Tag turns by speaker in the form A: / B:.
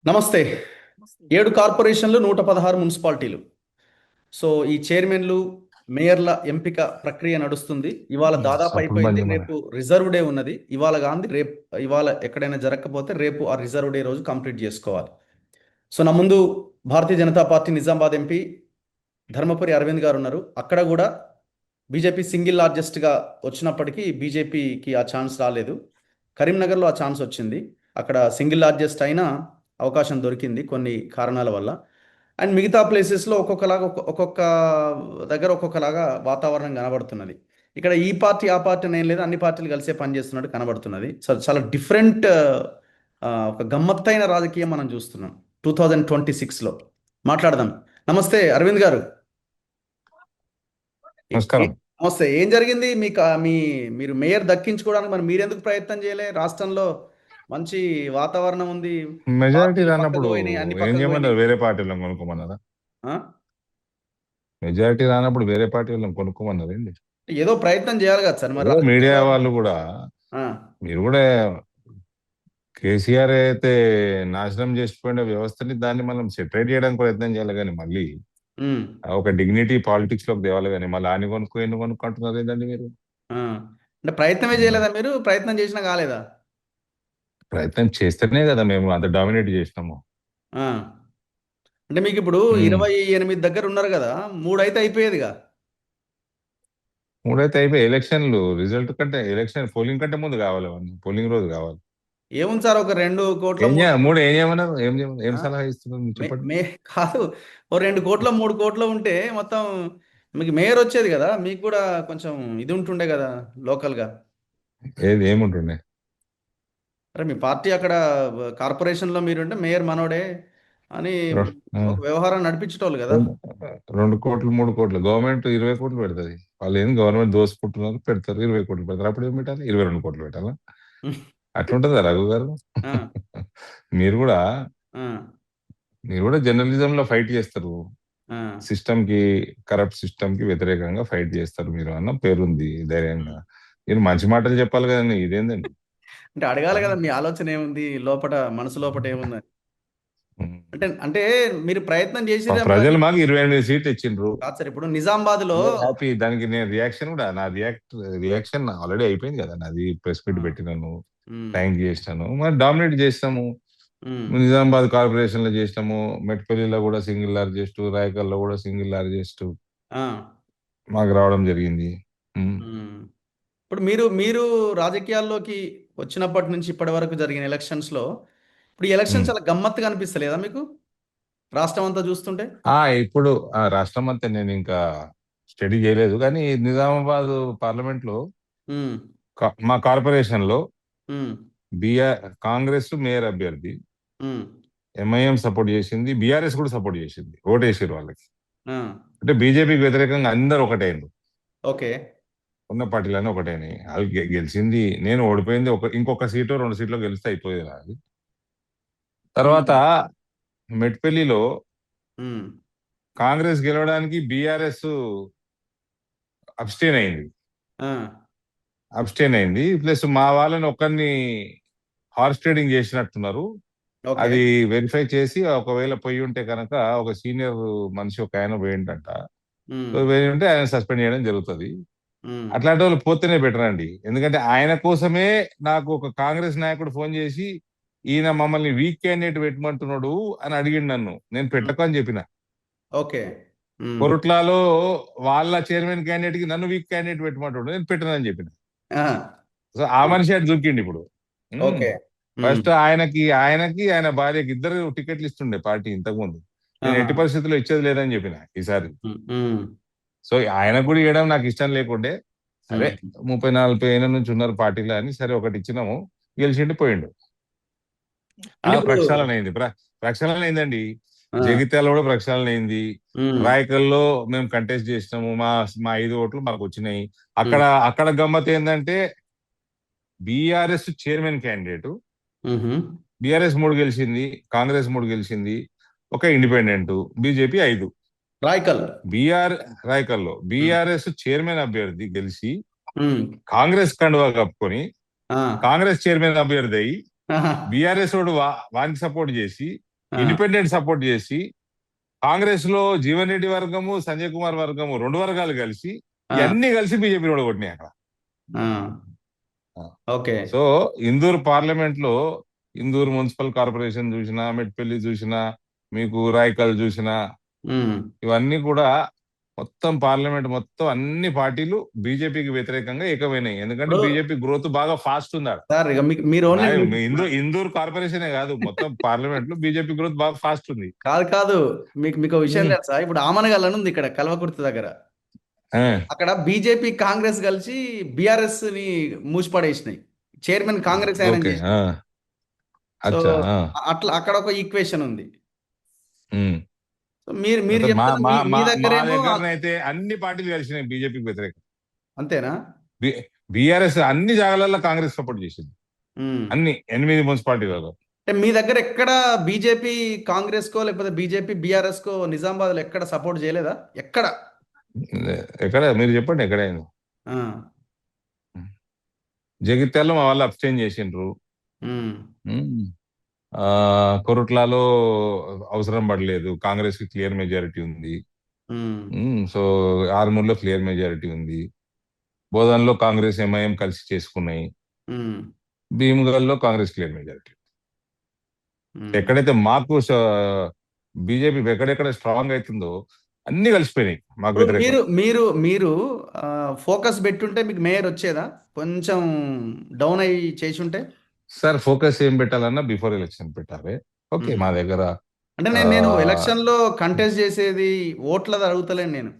A: నమస్తే. 7 కార్పొరేషన్లు, 116 మున్సిపాలిటీలు. సో, ఈ చైర్మన్‌లు, మేయర్‌ల ఎంపిక ప్రక్రియ నడుస్తుంది. ఇవాళ దాదాపు
B: సప్పుడు
A: అయిపోయింది.
B: బంద్ మన
A: రేపు రిజర్వ్ డే ఉన్నది. ఇవాళ ఎక్కడైనా జరగకపోతే రేపు ఆ రిజర్వ్ డే రోజు కంప్లీట్ చేసుకోవాలి. సో, నా ముందు భారతీయ జనతా పార్టీ నిజామాబాద్ ఎంపీ ధర్మపురి అరవింద్ గారు ఉన్నారు. అక్కడ కూడా బీజేపీ సింగిల్ లార్జెస్ట్‌గా వచ్చినప్పటికీ బీజేపీకి ఆ ఛాన్స్ రాలేదు. కరీంనగర్‌లో ఆ ఛాన్స్ వచ్చింది. అక్కడ సింగిల్ లార్జెస్ట్ అయినా అవకాశం దొరికింది కొన్ని కారణాల వల్ల. అండ్ మిగతా ప్లేసెస్‌లో ఒక్కొక్క దగ్గర ఒక్కొక్కలాగా వాతావరణం కనబడుతున్నది. ఇక్కడ ఈ పార్టీ, ఆ పార్టీ అని ఏం లేదు. అన్ని పార్టీలు కలిసే పనిచేస్తున్నట్టు కనబడుతున్నది. సో, చాలా డిఫరెంట్ ఒక గమ్మత్తైన రాజకీయం మనం చూస్తున్నాం 2026లో. మాట్లాడదాం. నమస్తే అరవింద్ గారు.
B: నమస్కారం.
A: నమస్తే. ఏం జరిగింది మీకు? మీరు మేయర్ దక్కించుకోవడానికి మరి మీరెందుకు ప్రయత్నం చేయలే? రాష్ట్రంలో మంచి వాతావరణం ఉంది.
B: మెజారిటీ
A: పార్టీలు పక్కకు
B: రానప్పుడు
A: పోయినాయి, అన్ని
B: ఏం
A: పక్కకు పోయినాయి.
B: చేయమన్నారు? వేరే పార్టీలను కొనుక్కోమన్నారా?
A: ఆ?
B: మెజారిటీ రానప్పుడు వేరే పార్టీలను కొనుక్కోమన్నారు ఏంటి?
A: ఏదో ప్రయత్నం చేయాలి కదా సార్. మరి
B: ఏదో మీడియా
A: రాజకీయాల్లో
B: వాళ్ళు కూడా,
A: ఆ,
B: మీరు కూడా కేసీఆర్ అయితే నాశనం చేసిపోయిన వ్యవస్థని దాన్ని మనం సెపరేట్ చేయడానికి ప్రయత్నం చేయాలి, కానీ మళ్ళీ
A: ఉమ్,
B: ఒక డిగ్నిటీ పాలిటిక్స్ లోకి తేవాలి, కానీ మళ్ళీ ఆని కొనుక్కో ఎన్ని కొనుక్కుంటున్నారు ఏంటండి మీరు?
A: ఆ. అంటే ప్రయత్నమే
B: ఉమ్.
A: చేయలేదా మీరు? ప్రయత్నం చేసినా కాలేదా?
B: ప్రయత్నం చేస్తేనే కదా మేము అంత డామినేట్ చేసినాము.
A: ఆ. అంటే మీకు ఇప్పుడు
B: ఉమ్.
A: 28 దగ్గర ఉన్నారు కదా, 3 అయితే అయిపోయేదిగా.
B: మూడైతే అయిపోయి ఎలక్షన్లు రిజల్ట్ కంటే, ఎలక్షన్ పోలింగ్ కంటే ముందు కావాలి, అవన్నీ పోలింగ్ రోజు కావాలి.
A: ఏముంది సార్, ఒక 2 కోట్ల
B: ఏం
A: 3
B: మూడు ఏం చేయమన్నారు? ఏం
A: ఆ?
B: సలహా ఇస్తున్నారు మీరు
A: మే
B: చెప్పండి.
A: మే కాదు. ఓ 2 కోట్ల 3 కోట్ల ఉంటే మొత్తం మీకు మేయర్ వచ్చేది కదా. మీకు కూడా కొంచెం ఇది ఉంటుండే కదా లోకల్గా.
B: ఏముంటుండే?
A: అరే మీ పార్టీ అక్కడ కార్పొరేషన్లో మీరుంటే మేయర్ మనోడే అని
B: ఆ,
A: ఒక వ్యవహారం నడిపించేటోళ్ళు కదా.
B: రెండు 2 కోట్లు 3 కోట్లు గవర్నమెంట్ 20 కోట్లు పెడుతుంది. వాళ్ళు ఏం గవర్నమెంట్ దోసుకుంటున్నారు, పెడతారు 20 కోట్లు పెడతారు. అప్పుడు ఏం పెట్టాలి? 22 కోట్లు పెట్టాలా? అట్లుంటుందా రఘు గారు?
A: ఆ,
B: మీరు కూడా
A: ఆ,
B: మీరు కూడా జర్నలిజం లో ఫైట్ చేస్తారు.
A: ఆ.
B: సిస్టమ్ కి, కరప్ట్ సిస్టమ్ కి వ్యతిరేకంగా ఫైట్ చేస్తారు మీరు అన్న పేరుంది ధైర్యంగా. మీరు మంచి మాటలు చెప్పాలి కదండి, ఇదేందండి?
A: అంటే అడగాలి కదా, మీ ఆలోచన ఏముంది లోపట, మనసు లోపట ఏముందని.
B: ఉమ్.
A: అంటే మీరు ప్రయత్నం చేసిరా మరి?
B: ప్రజలు మాకు 28 సీట్లు ఇచ్చిండ్రు.
A: కాదు సార్, ఇప్పుడు నిజామాబాద్లో
B: హ్యాపీ. దానికి నేను రియాక్షన్ కూడా, నా రియాక్షన్ ఆల్రెడీ అయిపోయింది కదా నాది. ప్రెస్ మీట్ పెట్టినాను,
A: ఉమ్,
B: థ్యాంక్ చేసినాను. మరి డామినేట్ చేసినాము.
A: ఉమ్,
B: నిజామాబాద్ కార్పొరేషన్ లో చేసినాము, మెట్పల్లిలో కూడా సింగిల్ లార్జెస్ట్, రాయకల్లో కూడా సింగిల్ లార్జెస్ట్
A: ఆ,
B: మాకు రావడం జరిగింది. ఉమ్.
A: ఉమ్. ఇప్పుడు మీరు మీరు రాజకీయాల్లోకి వచ్చినప్పటి నుంచి ఇప్పటి వరకు జరిగిన ఎలక్షన్స్లో, ఇప్పుడు ఈ ఎలక్షన్
B: ఉమ్.
A: చాలా గమ్మత్తుగా అనిపిస్తలేదా మీకు? రాష్ట్రం అంతా చూస్తుంటే.
B: ఇప్పుడు రాష్ట్రం అంతా నేను ఇంకా స్టడీ చేయలేదు, కానీ నిజామాబాద్ పార్లమెంట్ లో
A: ఉమ్,
B: మా కార్పొరేషన్ లో
A: ఉమ్,
B: కాంగ్రెస్ మేయర్ అభ్యర్థి,
A: ఉమ్,
B: ఎంఐఎం సపోర్ట్ చేసింది, బీఆర్ఎస్ కూడా సపోర్ట్ చేసింది, ఓటేసారు వాళ్ళకి.
A: ఆ,
B: అంటే బీజేపీకి వ్యతిరేకంగా అందరు ఒకటైంది,
A: ఓకే.
B: ఉన్న పార్టీలన్నీ ఒకటేని. అది గెలిచింది, నేను ఓడిపోయింది. ఇంకొక సీటు 2 సీట్లు గెలిస్తే అయిపోయేది అది. తర్వాత
A: ఉమ్,
B: మెట్పల్లిలో
A: ఉమ్,
B: కాంగ్రెస్ గెలవడానికి బీఆర్ఎస్ అబ్స్టైన్ అయింది.
A: ఆ,
B: ప్లస్ మా వాళ్ళని ఒకరిని హార్స్ ట్రేడింగ్ చేసినట్టున్నారు.
A: ఓకే.
B: అది వెరిఫై చేసి, ఒకవేళ పోయి ఉంటే కనుక ఒక సీనియర్ మనిషి ఒక ఆయన పోయిందంట.
A: ఉమ్,
B: సో పోయి ఉంటే ఆయన సస్పెండ్ చేయడం జరుగుతుంది.
A: ఉమ్,
B: అట్లాంటి వాళ్ళు పోతేనే బెటర్ అండి. ఎందుకంటే ఆయన కోసమే నాకు ఒక కాంగ్రెస్ నాయకుడు ఫోన్ చేసి, ఈయన మమ్మల్ని వీక్ క్యాండిడేట్ పెట్టమంటున్నాడు అని అడిగిండు నన్ను. నేను
A: ఉమ్,
B: పెట్టకు అని చెప్పిన.
A: ఓకే. ఉమ్,
B: కొరుట్లాలో వాళ్ళ చైర్మన్ క్యాండిడేట్ కి నన్ను వీక్ క్యాండిడేట్ పెట్టమంటున్నాడు, నేను పెట్టనని చెప్పిన.
A: ఆ,
B: సో ఆ మనిషి అటు దొరికిండి ఇప్పుడు.
A: ఓకే. ఉమ్,
B: ఫస్ట్ ఆయనకి ఆయన భార్యకి ఇద్దరు టికెట్లు ఇస్తుండే పార్టీ ఇంతకుముందు. నేను
A: ఆహా,
B: ఎట్టి పరిస్థితుల్లో ఇచ్చేది లేదని చెప్పిన ఈసారి.
A: ఉమ్, ఉమ్,
B: సో ఆయనకు కూడా ఇవ్వడం నాకు ఇష్టం లేకుండే. సరే,
A: ఉమ్.
B: 30-40 ఏళ్ళ నుంచి ఉన్నారు పార్టీలో అని, సరే ఒకటి ఇచ్చినాము. గెలిచిండు, పోయిండు.
A: అంటే ఇప్పుడు
B: ప్రక్షాళన అయింది. ప్రక్షాళన అయిందండి.
A: ఆ,
B: జగిత్యాల కూడా ప్రక్షాళన అయింది.
A: ఉమ్,
B: రాయకల్లో మేము కంటెస్ట్ చేసినాము, మా మా 5 ఓట్లు మాకు వచ్చినాయి. అక్కడ
A: ఉమ్,
B: అక్కడ గమ్మత్ ఏంటంటే, బీఆర్ఎస్ చైర్మన్ క్యాండిడేట్,
A: ఉహు,
B: బీఆర్ఎస్ 3 గెలిచింది, కాంగ్రెస్ 3 గెలిచింది, ఒక ఇండిపెండెంట్, బీజేపీ 5.
A: రాయ్కల్.
B: బీఆర్ రాయకల్లో
A: ఉమ్,
B: బీఆర్ఎస్ చైర్మన్ అభ్యర్థి గెలిచి,
A: ఉమ్,
B: కాంగ్రెస్ కండువా కప్పుకొని,
A: ఆ,
B: కాంగ్రెస్ చైర్మన్ అభ్యర్థి అయి,
A: ఆహా,
B: బీఆర్ఎస్ వాడు వానికి సపోర్ట్ చేసి,
A: ఆ,
B: ఇండిపెండెంట్ సపోర్ట్ చేసి కాంగ్రెస్ లో జీవన్ రెడ్డి వర్గము సంజయ్ కుమార్ వర్గము రెండు వర్గాలు కలిసి
A: ఆ,
B: ఇవన్నీ కలిసి బీజేపీ ఓడగొట్టినాయి అక్కడ.
A: ఆ, ఓకే.
B: సో ఇందూర్ పార్లమెంట్ లో ఇందూర్ మున్సిపల్ కార్పొరేషన్ చూసినా, మెట్పల్లి చూసినా, మీకు రాయకల్ చూసినా,
A: ఉమ్.
B: ఇవన్నీ కూడా మొత్తం పార్లమెంట్ మొత్తం అన్ని పార్టీలు బీజేపీకి వ్యతిరేకంగా ఏకమైనాయి. ఎందుకంటే
A: ఇప్పుడు
B: బీజేపీ గ్రోత్ బాగా ఫాస్ట్ ఉంది ఆడ.
A: సార్ ఇక మీరు ఓన్లీ
B: ఇందూర్ కార్పొరేషనే కాదు, మొత్తం పార్లమెంట్ లో బీజేపీ గ్రోత్ బాగా ఫాస్ట్ ఉంది.
A: కాదు కాదు, మీకు విషయం
B: ఉమ్.
A: తెలుసా? ఇప్పుడు ఆమనగల్ అని ఉంది ఇక్కడ కల్వకుర్తి దగ్గర.
B: ఆ,
A: అక్కడ బీజేపీ కాంగ్రెస్ కలిసి బీఆర్ఎస్ ని మూసిపడేసినాయి. చైర్మన్ కాంగ్రెస్ ఆయన
B: ఓకే.
A: చేసి. సో
B: అచ్చా.
A: అట్లా అక్కడ ఒక ఈక్వేషన్ ఉంది.
B: ఉమ్.
A: సో మీరు
B: అంటే మా
A: చెప్తున్న
B: మా
A: మీ
B: మా మా
A: దగ్గరేమో
B: దగ్గరనైతే అన్ని పార్టీలు కలిసినాయి బీజేపీకి వ్యతిరేకంగా.
A: అంతేనా?
B: బీఆర్ఎస్ అన్ని జాగాలలో కాంగ్రెస్ సపోర్ట్ చేసింది,
A: ఉమ్.
B: అన్ని 8 మున్సిపాలిటీలలో.
A: అంటే మీ దగ్గర ఎక్కడ బీజేపీ కాంగ్రెస్ కో లేకపోతే బీజేపీ బీఆర్ఎస్ కో నిజామాబాద్ లో ఎక్కడ సపోర్ట్ చేయలేదా? ఎక్కడ?
B: ఎక్కడ మీరు చెప్పండి ఎక్కడైంది.
A: ఆ,
B: జగిత్యాలలో మా వాళ్ళు అబ్స్టైన్ చేసిండ్రు.
A: ఉమ్,
B: ఉమ్. కొరుట్లాలో అవసరం పడలేదు, కాంగ్రెస్ కి క్లియర్ మెజారిటీ ఉంది.
A: ఉమ్,
B: సో ఆర్మూర్లో క్లియర్ మెజారిటీ ఉంది. బోధన్లో కాంగ్రెస్ ఎంఐఎం కలిసి చేసుకున్నాయి.
A: ఉమ్,
B: భీమగల్లో కాంగ్రెస్ క్లియర్ మెజారిటీ.
A: ఉమ్.
B: ఎక్కడైతే మాకు బీజేపీ ఎక్కడెక్కడ స్ట్రాంగ్ అవుతుందో అన్ని కలిసిపోయినాయి మాకు
A: ఇప్పుడు మీరు
B: వ్యతిరేకంగా.
A: మీరు మీరు ఫోకస్ పెట్టుంటే మీకు మేయర్ వచ్చేదా? కొంచెం డౌన్ అయ్యి చేసి ఉంటే.
B: సార్ ఫోకస్ ఏం పెట్టాలన్నా బిఫోర్ ఎలక్షన్ పెట్టాలి. ఓకే,
A: ఉమ్.
B: మా దగ్గర
A: అంటే నేను ఎలక్షన్ లో కంటెస్ట్ చేసేది ఓట్లది అడుగుతలేను నేను.